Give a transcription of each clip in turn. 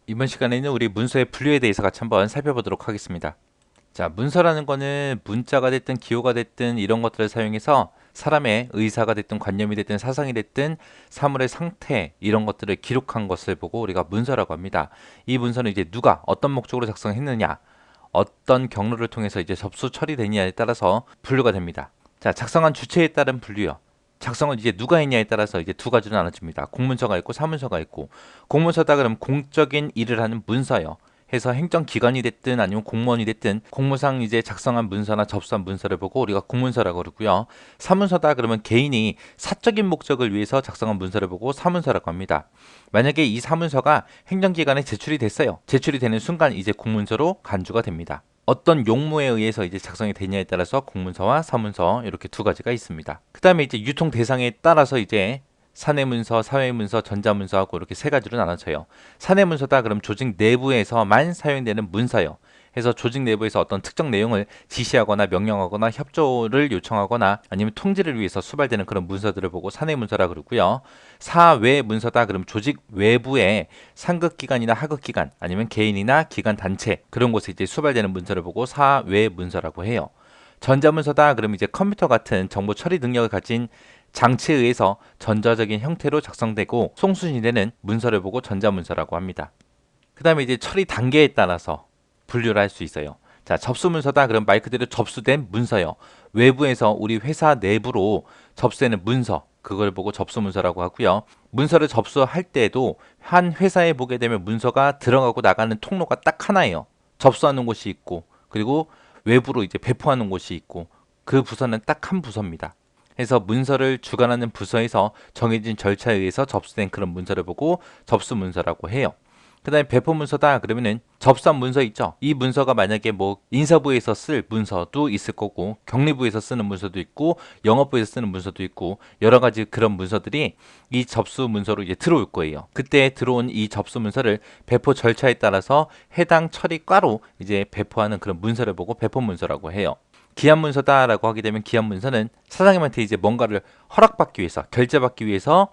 이번 시간에는 우리 문서의 분류에 대해서 같이 한번 살펴보도록 하겠습니다. 자, 문서라는 거는 문자가 됐든 기호가 됐든 이런 것들을 사용해서 사람의 의사가 됐든 관념이 됐든 사상이 됐든 사물의 상태 이런 것들을 기록한 것을 보고 우리가 문서라고 합니다. 이 문서는 이제 누가 어떤 목적으로 작성했느냐, 어떤 경로를 통해서 이제 접수 처리되느냐에 따라서 분류가 됩니다. 자, 작성한 주체에 따른 분류요. 작성을 이제 누가 했냐에 따라서 이제 두 가지로 나눠집니다. 공문서가 있고 사문서가 있고, 공문서다 그러면 공적인 일을 하는 문서요. 해서 행정기관이 됐든 아니면 공무원이 됐든 공무상 이제 작성한 문서나 접수한 문서를 보고 우리가 공문서라고 그러고요. 사문서다 그러면 개인이 사적인 목적을 위해서 작성한 문서를 보고 사문서라고 합니다. 만약에 이 사문서가 행정기관에 제출이 됐어요. 제출이 되는 순간 이제 공문서로 간주가 됩니다. 어떤 용무에 의해서 이제 작성이 되냐에 따라서 공문서와 사문서 이렇게 두 가지가 있습니다. 그 다음에 이제 유통 대상에 따라서 이제 사내문서, 사회문서, 전자문서하고 이렇게 세 가지로 나눠져요. 사내문서다 그럼 조직 내부에서만 사용되는 문서요. 해서 조직 내부에서 어떤 특정 내용을 지시하거나 명령하거나 협조를 요청하거나 아니면 통지를 위해서 수발되는 그런 문서들을 보고 사내문서라 그러고요. 사외 문서다 그럼 조직 외부에 상급기관이나 하급기관 아니면 개인이나 기관 단체 그런 곳에 이제 수발되는 문서를 보고 사외 문서라고 해요. 전자문서다 그럼 이제 컴퓨터 같은 정보 처리 능력을 가진 장치에 의해서 전자적인 형태로 작성되고 송수신이 되는 문서를 보고 전자문서라고 합니다. 그 다음에 이제 처리 단계에 따라서 분류를 할 수 있어요. 자, 접수문서다 그럼 말 그대로 접수된 문서요. 외부에서 우리 회사 내부로 접수되는 문서 그걸 보고 접수문서라고 하고요. 문서를 접수할 때에도 한 회사에 보게 되면 문서가 들어가고 나가는 통로가 딱 하나예요. 접수하는 곳이 있고 그리고 외부로 이제 배포하는 곳이 있고 그 부서는 딱 한 부서입니다. 해서 문서를 주관하는 부서에서 정해진 절차에 의해서 접수된 그런 문서를 보고 접수문서라고 해요. 그 다음에 배포문서다 그러면은 접수한 문서 있죠. 이 문서가 만약에 뭐 인사부에서 쓸 문서도 있을 거고 격리부에서 쓰는 문서도 있고 영업부에서 쓰는 문서도 있고 여러 가지 그런 문서들이 이 접수 문서로 이제 들어올 거예요. 그때 들어온 이 접수 문서를 배포 절차에 따라서 해당 처리과로 이제 배포하는 그런 문서를 보고 배포문서라고 해요. 기한문서다라고 하게 되면 기한문서는 사장님한테 이제 뭔가를 허락받기 위해서 결제받기 위해서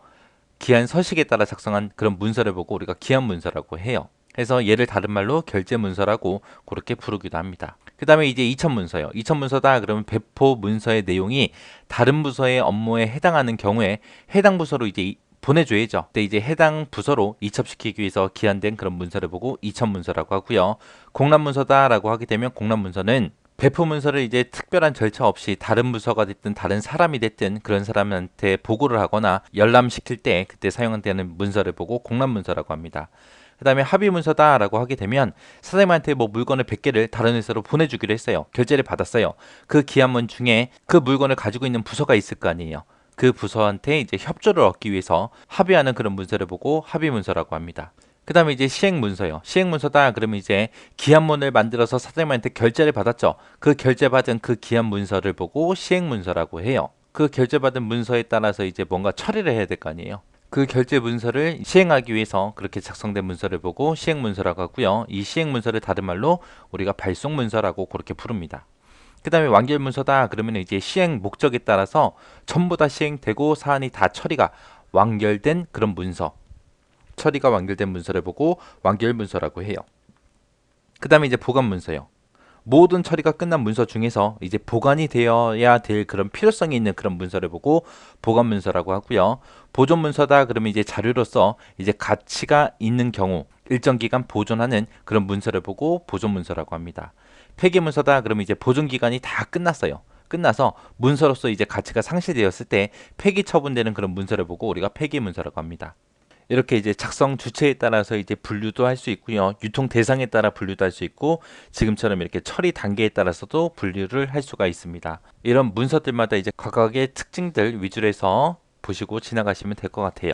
기한 서식에 따라 작성한 그런 문서를 보고 우리가 기한문서라고 해요. 그래서 얘를 다른 말로 결제문서라고 그렇게 부르기도 합니다. 그 다음에 이제 이천문서요. 이천문서다 그러면 배포 문서의 내용이 다른 부서의 업무에 해당하는 경우에 해당 부서로 이제 보내줘야죠. 근데 이제 해당 부서로 이첩시키기 위해서 기한된 그런 문서를 보고 이천문서라고 하고요. 공람문서다라고 하게 되면 공람문서는 배포 문서를 이제 특별한 절차 없이 다른 부서가 됐든 다른 사람이 됐든 그런 사람한테 보고를 하거나 열람시킬 때 그때 사용되는 문서를 보고 공람 문서라고 합니다. 그 다음에 합의 문서다라고 하게 되면 사장님한테 뭐 물건을 100개를 다른 회사로 보내주기로 했어요. 결제를 받았어요. 그 기한문 중에 그 물건을 가지고 있는 부서가 있을 거 아니에요. 그 부서한테 이제 협조를 얻기 위해서 합의하는 그런 문서를 보고 합의 문서라고 합니다. 그 다음에 이제 시행문서요. 시행문서다 그러면 이제 기한문을 만들어서 사장님한테 결제를 받았죠. 그 결제받은 그 기한문서를 보고 시행문서라고 해요. 그 결제받은 문서에 따라서 이제 뭔가 처리를 해야 될 거 아니에요. 그 결제 문서를 시행하기 위해서 그렇게 작성된 문서를 보고 시행문서라고 하고요. 이 시행문서를 다른 말로 우리가 발송문서라고 그렇게 부릅니다. 그 다음에 완결문서다 그러면 이제 시행 목적에 따라서 전부 다 시행되고 사안이 다 처리가 완결된 그런 문서 처리가 완결된 문서를 보고 완결 문서라고 해요. 그 다음에 이제 보관 문서요. 모든 처리가 끝난 문서 중에서 이제 보관이 되어야 될 그런 필요성이 있는 그런 문서를 보고 보관 문서라고 하고요. 보존 문서다 그러면 이제 자료로서 이제 가치가 있는 경우 일정 기간 보존하는 그런 문서를 보고 보존 문서라고 합니다. 폐기 문서다 그러면 이제 보존 기간이 다 끝났어요. 끝나서 문서로서 이제 가치가 상실되었을 때 폐기 처분되는 그런 문서를 보고 우리가 폐기 문서라고 합니다. 이렇게 이제 작성 주체에 따라서 이제 분류도 할 수 있고요. 유통 대상에 따라 분류도 할 수 있고 지금처럼 이렇게 처리 단계에 따라서도 분류를 할 수가 있습니다. 이런 문서들마다 이제 각각의 특징들 위주로 해서 보시고 지나가시면 될 것 같아요.